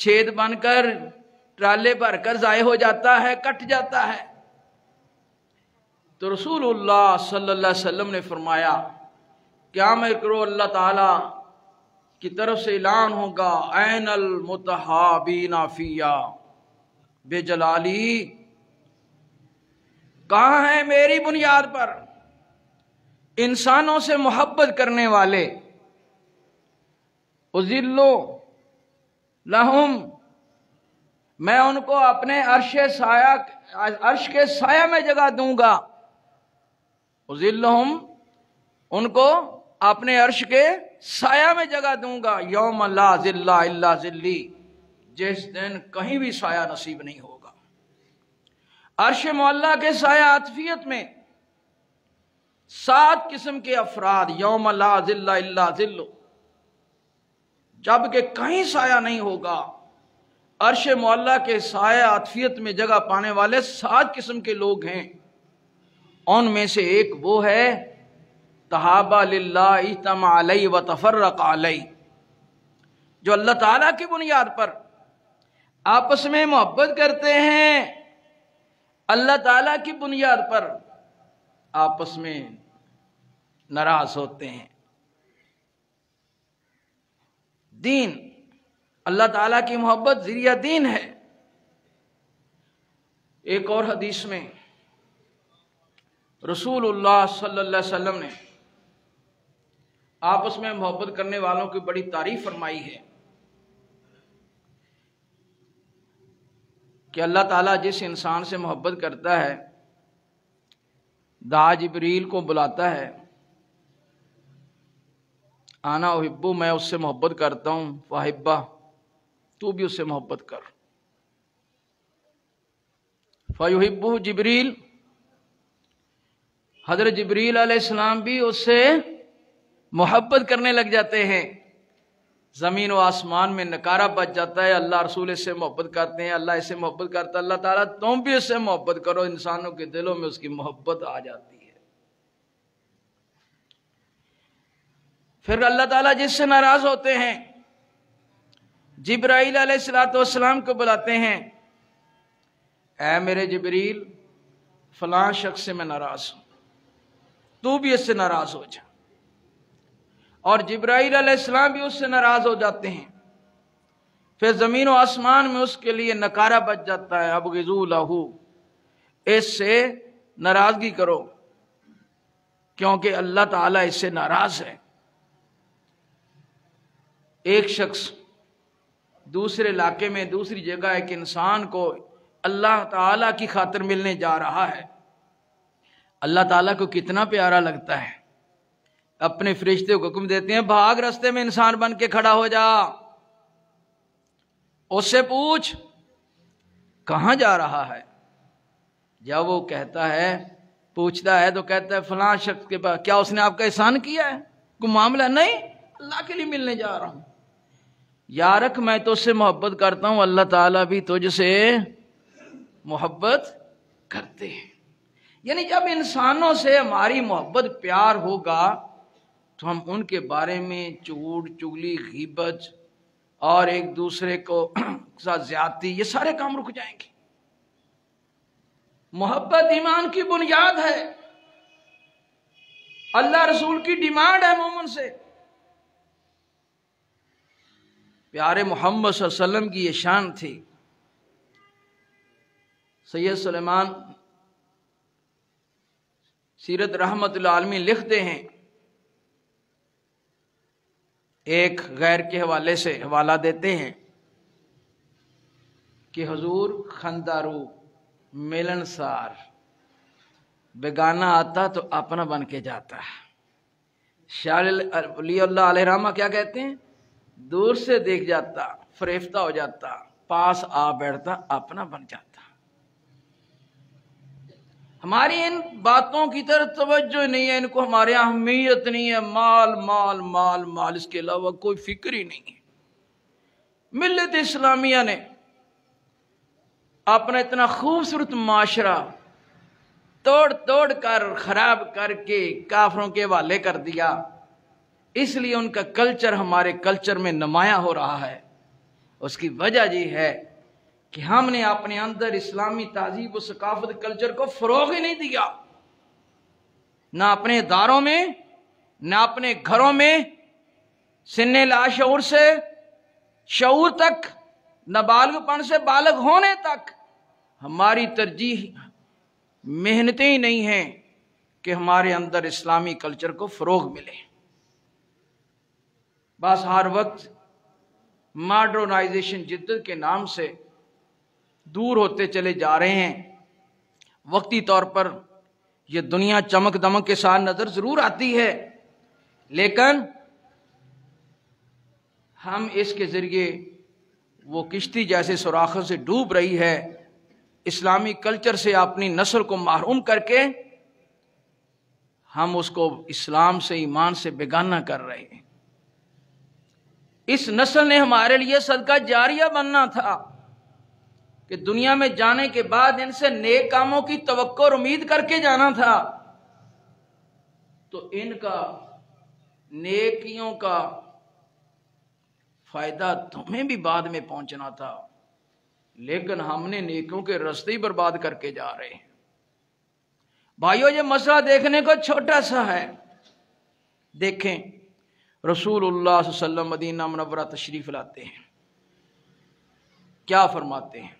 چھید بن کر ٹرالے بھر کر ضائع ہو جاتا ہے، کٹ جاتا ہے. تو رسول اللہ صلی اللہ علیہ وسلم نے فرمایا قیامت کرو اللہ تعالیٰ کی طرف سے اعلان ہوگا، این المتحابین فیا بے جلالی، کہاں ہیں میری بنیاد پر انسانوں سے محبت کرنے والے؟ اذلو لہم، میں ان کو اپنے عرش کے سایہ میں جگہ دوں گا. اذلہم، ان کو اپنے عرش کے سایہ میں جگہ دوں گا. یوم لا ذل الا ذلی، جس دن کہیں بھی سایہ نصیب نہیں ہوگا. عرش معلیٰ کے سایہ عطفیت میں 7 قسم کے افراد، یوم لا ذل الا ذل، جب کہ کہیں سایہ نہیں ہوگا. عرش معلیٰ کے سایہ عطفیت میں جگہ پانے والے 7 قسم کے لوگ ہیں. ان میں سے ایک وہ ہے تحابا للہ اجتمع علیہ و تفرق علیہ، جو اللہ تعالیٰ کی بنیاد پر آپس میں محبت کرتے ہیں، اللہ تعالیٰ کی بنیاد پر آپس میں ناراض ہوتے ہیں. دین، اللہ تعالیٰ کی محبت ذریعہ دین ہے. ایک اور حدیث میں رسول اللہ صلی اللہ علیہ وسلم نے آپس میں محبت کرنے والوں کی بڑی تعریف فرمائی ہے کہ اللہ تعالیٰ جس انسان سے محبت کرتا ہے دعا جبریل کو بلاتا ہے، آنا احبو، میں اس سے محبت کرتا ہوں، فاحبہ، تو بھی اس سے محبت کر. فیحبہ جبریل، حضرت جبریل علیہ السلام بھی اس سے محبت کرنے لگ جاتے ہیں. زمین و آسمان میں نکارہ بچ جاتا ہے، اللہ رسول اس سے محبت کرتے ہیں، اللہ اس سے محبت کرتا ہے، اللہ تعالیٰ تم بھی اس سے محبت کرو، انسانوں کے دلوں میں اس کی محبت آ جاتی ہے۔ پھر اللہ تعالیٰ جس سے ناراض ہوتے ہیں، جبرائیل علیہ السلام کو بلاتے ہیں، اے میرے جبریل فلاں شخص سے میں ناراض ہوں، تو بھی اس سے ناراض ہو جا، اور جبرائیل علیہ السلام بھی اس سے ناراض ہو جاتے ہیں۔ پھر زمین و آسمان میں اس کے لیے نکارہ بچ جاتا ہے، ابغضوا لہ، اس سے ناراضگی کرو کیونکہ اللہ تعالیٰ اس سے ناراض ہے۔ ایک شخص دوسرے علاقے میں دوسری جگہ ایک انسان کو اللہ تعالیٰ کی خاطر ملنے جا رہا ہے، اللہ تعالیٰ کو کتنا پیارا لگتا ہے، اپنے فرشتے کو حکم دیتے ہیں بھاگ رستے میں انسان بن کے کھڑا ہو جا، اس سے پوچھ کہاں جا رہا ہے۔ جب وہ کہتا ہے، پوچھتا ہے تو کہتا ہے فلاں شخص کے پاس، کیا اس نے آپ کا احسان کیا ہے، کوئی معاملہ؟ نہیں، اللہ کے لیے ملنے جا رہا ہوں۔ یارک میں تو اس سے محبت کرتا ہوں، اللہ تعالیٰ بھی تجھ سے محبت کرتے ہیں۔ یعنی جب انسانوں سے ہماری محبت پیار ہوگا تو ہم ان کے بارے میں جھوٹ، چغلی، غیبت اور ایک دوسرے کو ساتھ زیادتی، یہ سارے کام رک جائیں گے۔ محبت ایمان کی بنیاد ہے، اللہ رسول کی ڈیمانڈ ہے مومن سے۔ پیارے محمد صلی اللہ علیہ وسلم کی یہ شان تھی۔ سید سلیمان سیرت رحمت العالمین لکھتے ہیں، ایک غیر کے حوالے سے حوالہ دیتے ہیں کہ حضور خندارو، ملنسار، بیگانہ آتا تو اپنا بن کے جاتا ہے۔ شاہ ولی اللہ علیہ رحمہ کیا کہتے ہیں؟ دور سے دیکھ جاتا، فریفتہ ہو جاتا، پاس آ بیٹھتا، اپنا بن جاتا۔ ہماری ان باتوں کی طرف توجہ نہیں ہے، ان کو ہمارے اہمیت نہیں ہے، مال مال مال مال، اس کے علاوہ کوئی فکر ہی نہیں ہے۔ ملت اسلامیہ نے اپنا اتنا خوبصورت معاشرہ توڑ توڑ کر، خراب کر کے کافروں کے حوالے کر دیا، اس لیے ان کا کلچر ہمارے کلچر میں نمایاں ہو رہا ہے۔ اس کی وجہ یہ ہے کہ ہم نے اپنے اندر اسلامی تہذیب و ثقافت کلچر کو فروغ ہی نہیں دیا، نہ اپنے اداروں میں، نہ اپنے گھروں میں، سن لاشعور سے شعور تک، نابالغ پن سے بالغ ہونے تک ہماری ترجیح محنتیں ہی نہیں ہیں کہ ہمارے اندر اسلامی کلچر کو فروغ ملے۔ بس ہر وقت ماڈرنائزیشن جدت کے نام سے دور ہوتے چلے جا رہے ہیں۔ وقتی طور پر یہ دنیا چمک دمک کے ساتھ نظر ضرور آتی ہے، لیکن ہم اس کے ذریعے وہ کشتی جیسے سوراخوں سے ڈوب رہی ہے، اسلامی کلچر سے اپنی نسل کو محروم کر کے ہم اس کو اسلام سے، ایمان سے بیگانہ کر رہے ہیں۔ اس نسل نے ہمارے لیے صدقہ جاریہ بننا تھا کہ دنیا میں جانے کے بعد ان سے نیک کاموں کی توقع اور امید کر کے جانا تھا، تو ان کا نیکیوں کا فائدہ تمہیں بھی بعد میں پہنچنا تھا، لیکن ہم نے نیکیوں کے راستے ہی برباد کر کے جا رہے ہیں۔ بھائیو، یہ مسئلہ دیکھنے کو چھوٹا سا ہے، دیکھیں رسول اللہ صلی اللہ علیہ وسلم مدینہ منورہ تشریف لاتے ہیں، کیا فرماتے ہیں؟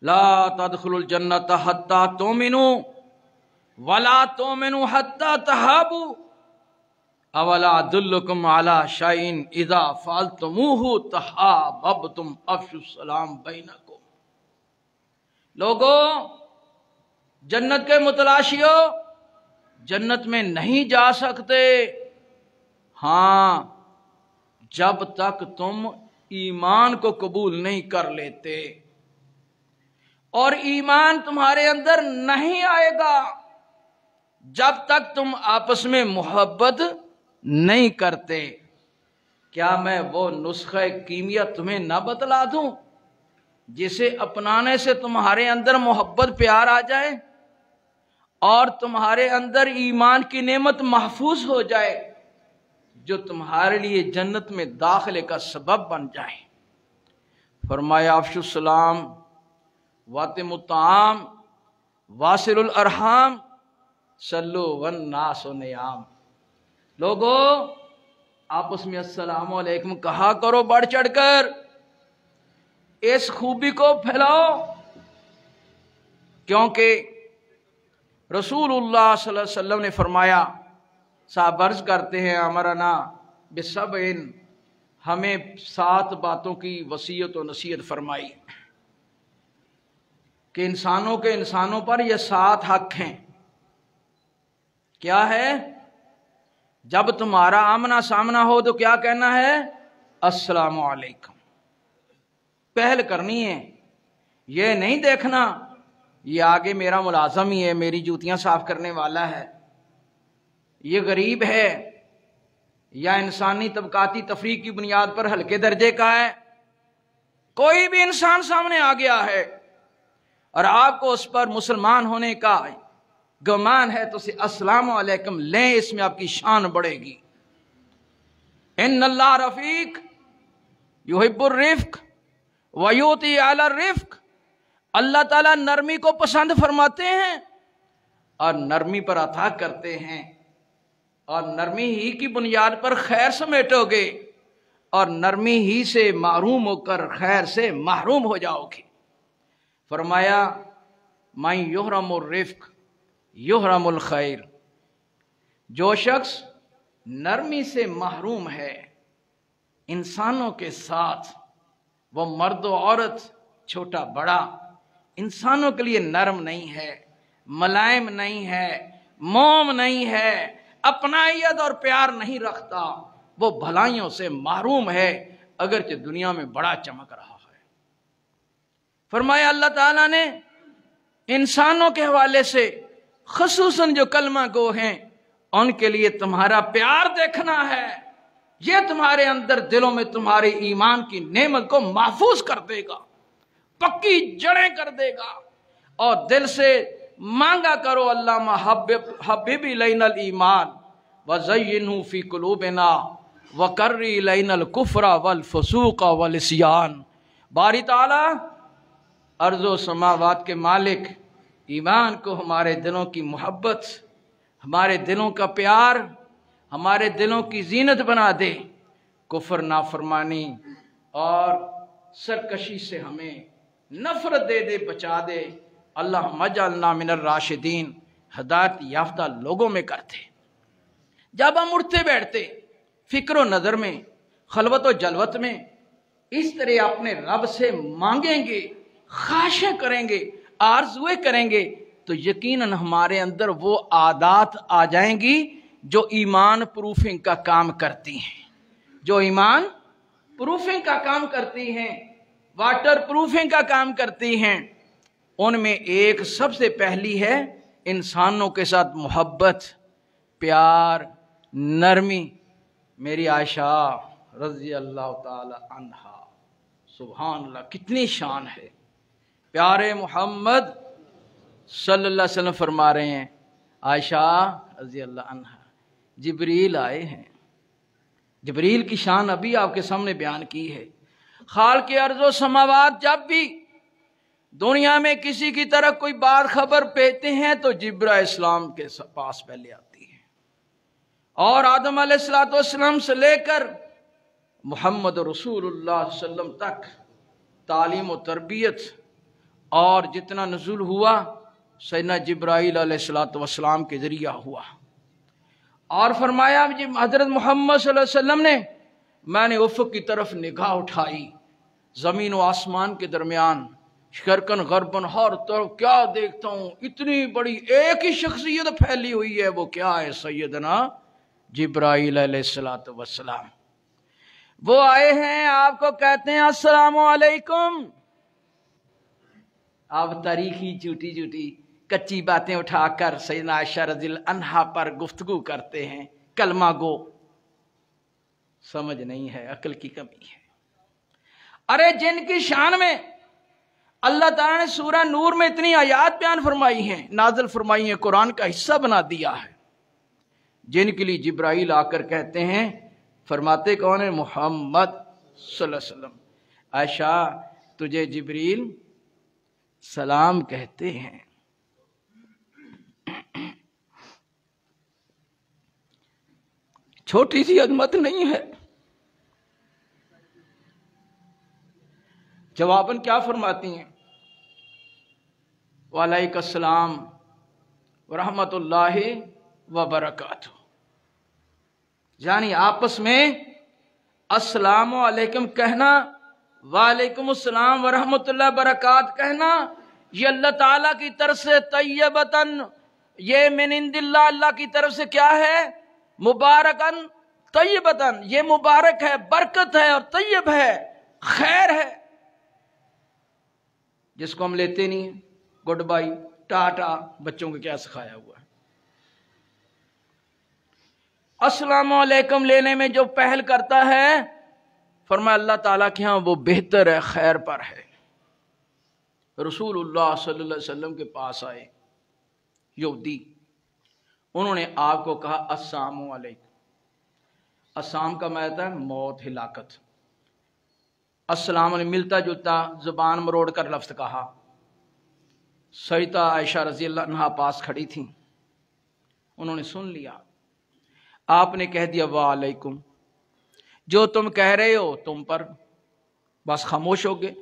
لا تدخلوا الجنۃ حتی تؤمنوا ولا تؤمنوا حتی تحابوا اولا ادلکم علی شیء اذا فعلتموہ تحاببتم افشوا السلام بینکم۔ لوگو، جنت کے متلاشیو، جنت میں نہیں جا سکتے ہاں جب تک تم ایمان کو قبول نہیں کر لیتے، اور ایمان تمہارے اندر نہیں آئے گا جب تک تم آپس میں محبت نہیں کرتے۔ کیا میں وہ نسخہ کیمیا تمہیں نہ بتلا دوں جسے اپنانے سے تمہارے اندر محبت پیار آ جائے اور تمہارے اندر ایمان کی نعمت محفوظ ہو جائے جو تمہارے لیے جنت میں داخلے کا سبب بن جائے۔ فرمایا افشوا السلام واطعموا الطعام واصلوا الارحام صلوا والناس نیام۔ لوگو آپس میں السلام علیکم کہا کرو بڑھ چڑھ کر، اس خوبی کو پھیلاؤ، کیونکہ رسول اللہ صلی اللہ علیہ وسلم نے فرمایا، صاحب عرض کرتے ہیں امرنا بسبع، ہمیں 7 باتوں کی وصیت و نصیحت فرمائی کہ انسانوں پر یہ 7 حق ہیں۔ کیا ہے؟ جب تمہارا آمنا سامنا ہو تو کیا کہنا ہے؟ السلام علیکم، پہل کرنی ہے۔ یہ نہیں دیکھنا یہ آگے میرا ملازم ہی ہے، میری جوتیاں صاف کرنے والا ہے، یہ غریب ہے یا انسانی طبقاتی تفریق کی بنیاد پر ہلکے درجے کا ہے۔ کوئی بھی انسان سامنے آ گیا ہے اور آپ کو اس پر مسلمان ہونے کا گمان ہے تو اسے السلام علیکم لیں، اس میں آپ کی شان بڑھے گی۔ ان اللہ رفیق یحب الرفق ویؤتی علی الرفق، اللہ تعالیٰ نرمی کو پسند فرماتے ہیں اور نرمی پر عطا کرتے ہیں، اور نرمی ہی کی بنیاد پر خیر سمیٹو گے اور نرمی ہی سے محروم ہو کر خیر سے محروم ہو جاؤ گے۔ فرمایا من یحرم الرفق یحرم الخیر، جو شخص نرمی سے محروم ہے انسانوں کے ساتھ، وہ مرد و عورت چھوٹا بڑا انسانوں کے لیے نرم نہیں ہے، ملائم نہیں ہے، موم نہیں ہے، اپنائیت اور پیار نہیں رکھتا، وہ بھلائیوں سے محروم ہے اگرچہ دنیا میں بڑا چمک رہا ہے۔ فرمایا اللہ تعالیٰ نے انسانوں کے حوالے سے خصوصاً جو کلمہ گو ہیں ان کے لیے تمہارا پیار دیکھنا ہے، یہ تمہارے اندر دلوں میں تمہارے ایمان کی نعمت کو محفوظ کر دے گا، پکی جڑیں کر دے گا۔ اور دل سے مانگا کرو اللہم حبب الینا الایمان وزینہ فی قلوبنا وکرر الینا الکفر والفسوق والعصیان۔ باری تعالیٰ ارض و سماوات کے مالک ایمان کو ہمارے دلوں کی محبت، ہمارے دلوں کا پیار، ہمارے دلوں کی زینت بنا دے، کفر نافرمانی اور سرکشی سے ہمیں نفرت دے دے، بچا دے۔ اللہم اجعلنا من الراشدین، ہدایت یافتہ لوگوں میں کرتے۔ جب ہم اٹھتے بیٹھتے فکر و نظر میں، خلوت و جلوت میں اس طرح اپنے رب سے مانگیں گے، خواہشیں کریں گے، آرزویں کریں گے تو یقیناً ہمارے اندر وہ عادات آ جائیں گی جو ایمان پروفنگ کا کام کرتی ہیں، جو ایمان پروفنگ کا کام کرتی ہیں، واٹر پروفنگ کا کام کرتی ہیں۔ ان میں ایک سب سے پہلی ہے انسانوں کے ساتھ محبت، پیار، نرمی۔ میری عائشہ رضی اللہ تعالی عنہا، سبحان اللہ کتنی شان ہے، پیارے محمد صلی اللہ علیہ وسلم فرما رہے ہیں، عائشہ رضی اللہ عنہا جبریل آئے ہیں۔ جبریل کی شان ابھی آپ کے سامنے بیان کی ہے۔ خالق ارض و سماوات جب بھی دنیا میں کسی کی طرف کوئی بات خبر پیتے ہیں تو جبرائیل اسلام کے پاس پہلے آتی ہے، اور آدم علیہ السلام سے لے کر محمد رسول اللہ صلی اللہ علیہ وسلم تک تعلیم و تربیت اور جتنا نزول ہوا سیدنا جبرائیل علیہ السلام کے ذریعہ ہوا۔ اور فرمایا حضرت محمد صلی اللہ علیہ وسلم نے، میں نے افق کی طرف نگاہ اٹھائی، زمین و آسمان کے درمیان شرقاً غرباً ہر طرف کیا دیکھتا ہوں، اتنی بڑی ایک ہی شخصیت پھیلی ہوئی ہے، وہ کیا ہے؟ سیدنا جبرائیل علیہ السلام۔ وہ آئے ہیں، آپ کو کہتے ہیں السلام علیکم۔ آپ تاریخی جھوٹی جھوٹی کچی باتیں اٹھا کر سیدنا عائشہ رضی اللہ عنہا پر گفتگو کرتے ہیں، کلمہ گو۔ سمجھ نہیں ہے، عقل کی کمی ہے۔ ارے جن کی شان میں اللہ تعالیٰ نے سورہ نور میں اتنی آیات بیان فرمائی ہیں، نازل فرمائی ہیں، قرآن کا حصہ بنا دیا ہے، جن کے لیے جبرائیل آ کر کہتے ہیں، فرماتے کون ہیں؟ محمد صلی اللہ علیہ وسلم، عائشہ تجھے جبریل سلام کہتے ہیں۔ چھوٹی سی عظمت نہیں ہے۔ جواباً کیا فرماتی ہیں؟ وعلیکم السلام ورحمۃ اللہ وبرکاتہ، یعنی آپس میں السلام علیکم کہنا، وعلیکم السلام ورحمۃ اللہ وبرکاتہ کہنا، یہ اللہ تعالیٰ کی طرف سے طیبتاً، یہ من عند اللہ، اللہ کی طرف سے کیا ہے؟ مبارکاً طیبتاً، یہ مبارک ہے، برکت ہے اور طیب ہے، خیر ہے، جس کو ہم لیتے نہیں ہیں۔ گڈ بائی، ٹاٹا، بچوں کو کیا سکھایا ہوا ہے؟ السلام علیکم لینے میں جو پہل کرتا ہے، فرمایا اللہ تعالیٰ کے ہاں وہ بہتر ہے، خیر پر ہے۔ رسول اللہ صلی اللہ علیہ وسلم کے پاس آئے یہودی، انہوں نے آپ کو کہا السلام علیکم۔ السلام کا معنی ہے موت، ہلاکت۔ السلام علیکم ملتا جلتا، زبان مروڑ کر لفظ کہا۔ سیدہ عائشہ رضی اللہ عنہا پاس کھڑی تھیں، انہوں نے سن لیا، آپ نے کہہ دیا وعلیکم، جو تم کہہ رہے ہو تم پر، بس خاموش ہو گئے۔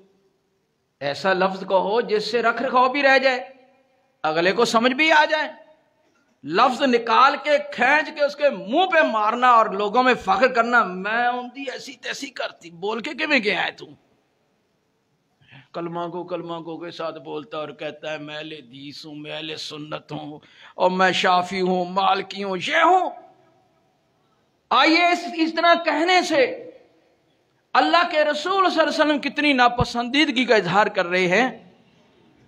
ایسا لفظ کہو جس سے رکھ رکھاؤ بھی رہ جائے، اگلے کو سمجھ بھی آ جائے۔ لفظ نکال کے کھینچ کے اس کے منہ پہ مارنا اور لوگوں میں فخر کرنا، میں اندھی ایسی تیسی کرتی، بول کے کیوں گیا ہے تو؟ کلمہ کو کے ساتھ بولتا اور کہتا ہے میں اہل حدیث ہوں، میں اہل سنت ہوں، اور میں شافعی ہوں، مالکی ہوں، یہ ہوں۔ آئیے اس طرح کہنے سے اللہ کے رسول صلی اللہ علیہ وسلم کتنی ناپسندیدگی کا اظہار کر رہے ہیں۔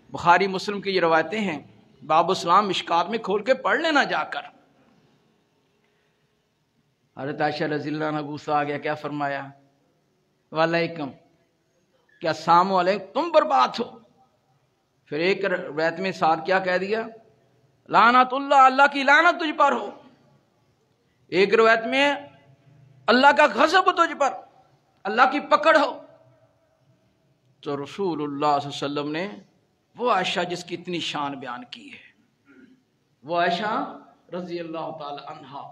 بخاری مسلم کی یہ روایتیں ہیں، باب اسلام مشکات میں کھول کے پڑھ لینا جا کر۔ حضرت عائشہ رضی اللہ عنہا غصہ آ گیا، کیا فرمایا؟ وعلیکم، کیا السلام علیکم، تم برباد ہو۔ پھر ایک روایت میں ساتھ کیا کہہ دیا؟ لعنت اللہ، اللہ کی لعنت تجھ پر ہو۔ ایک روایت میں اللہ کا غضب تجھ پر، اللہ کی پکڑ ہو۔ تو رسول اللہ صلی اللہ علیہ وسلم نے وہ عائشہ جس کی اتنی شان بیان کی ہے، وہ عائشہ رضی اللہ تعالی عنہا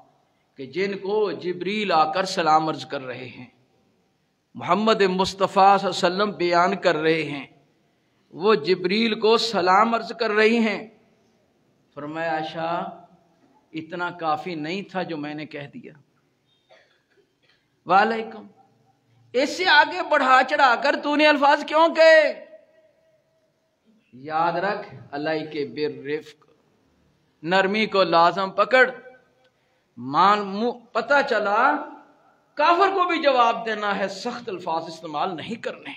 کہ جن کو جبریل آ کر سلام عرض کر رہے ہیں، محمد مصطفیٰ صلی اللہ علیہ وسلم بیان کر رہے ہیں، وہ جبریل کو سلام عرض کر رہی ہیں۔ فرمایا عائشہ اتنا کافی نہیں تھا جو میں نے کہہ دیا وعلیکم، اس سے آگے بڑھا چڑھا کر تو نے الفاظ کیوں کہے؟ یاد رکھ اللہ کے بالرفق، نرمی کو لازم پکڑ۔ پتہ چلا کافر کو بھی جواب دینا ہے، سخت الفاظ استعمال نہیں کرنے۔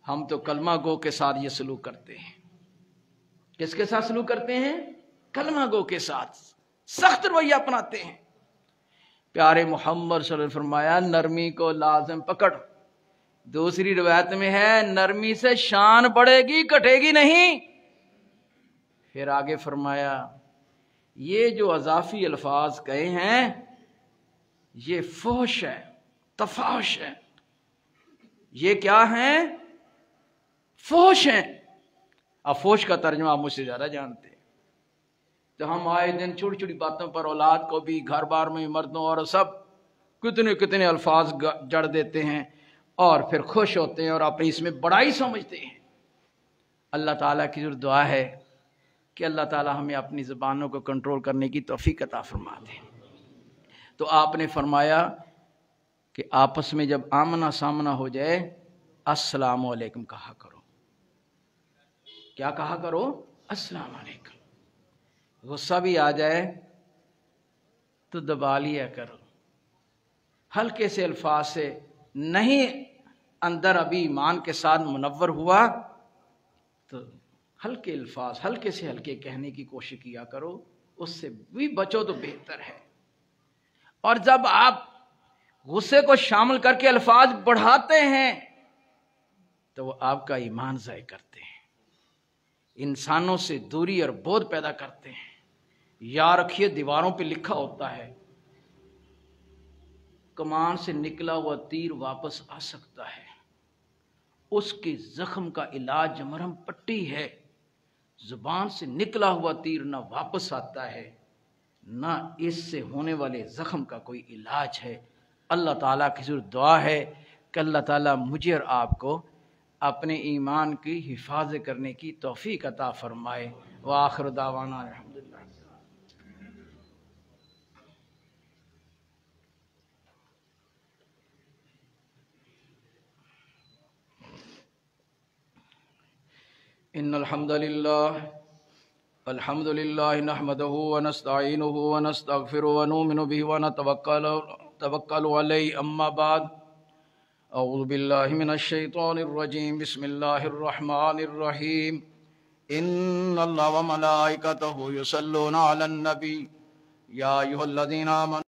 ہم تو کلمہ گو کے ساتھ یہ سلوک کرتے ہیں۔ کس کے ساتھ سلوک کرتے ہیں؟ کلمہ گو کے ساتھ سخت رویہ اپناتے ہیں۔ پیارے محمد صلی اللہ علیہ وسلم فرمایا نرمی کو لازم پکڑ۔ دوسری روایت میں ہے نرمی سے شان بڑھے گی، کٹے گی نہیں۔ پھر آگے فرمایا یہ جو اضافی الفاظ کہے ہیں یہ فحش ہے، تفاحش ہے۔ یہ کیا ہیں؟ فحش ہیں۔ اب فحش کا ترجمہ آپ مجھ سے زیادہ جانتے ہیں۔ تو ہم آئے دن چھوٹی چھوٹی باتوں پر اولاد کو بھی، گھر بار میں مردوں اور سب کتنے الفاظ جڑ دیتے ہیں اور پھر خوش ہوتے ہیں اور اپنی اس میں بڑائی سمجھتے ہیں۔ اللہ تعالیٰ کی ضرور دعا ہے کہ اللہ تعالیٰ ہمیں اپنی زبانوں کو کنٹرول کرنے کی توفیق عطا فرما دے۔ تو آپ نے فرمایا کہ آپس میں جب آمنا سامنا ہو جائے السلام علیکم کہا کرو۔ کیا کہا کرو؟ السلام علیکم۔ غصہ بھی آ جائے تو دبا لیا کرو، ہلکے سے الفاظ سے، نہیں اندر ابھی ایمان کے ساتھ منور ہوا تو ہلکے الفاظ ہلکے سے ہلکے کہنے کی کوشش کیا کرو، اس سے بھی بچو تو بہتر ہے۔ اور جب آپ غصے کو شامل کر کے الفاظ بڑھاتے ہیں تو وہ آپ کا ایمان ضائع کرتے ہیں، انسانوں سے دوری اور بودھ پیدا کرتے ہیں۔ یا رکھیے دیواروں پہ لکھا ہوتا ہے کمان سے نکلا ہوا تیر واپس آ سکتا ہے، اس کے زخم کا علاج مرہم پٹی ہے۔ زبان سے نکلا ہوا تیر نہ واپس آتا ہے، نہ اس سے ہونے والے زخم کا کوئی علاج ہے۔ اللہ تعالیٰ کی ضرور دعا ہے کہ اللہ تعالیٰ مجھے اور آپ کو اپنے ایمان کی حفاظت کرنے کی توفیق عطا فرمائے۔ وآخر دعوانا الحمدللہ۔ ان الحمد للہ نحمده ونستعینه ونستغفره ونؤمن به ونتوکل علیہ، اما بعد، اعوذ باللہ من الشیطان الرجیم، بسم اللہ الرحمن الرحیم۔ ان اللہ وملائکتہ یصلون علی النبی یا ایھا الذین آمنوا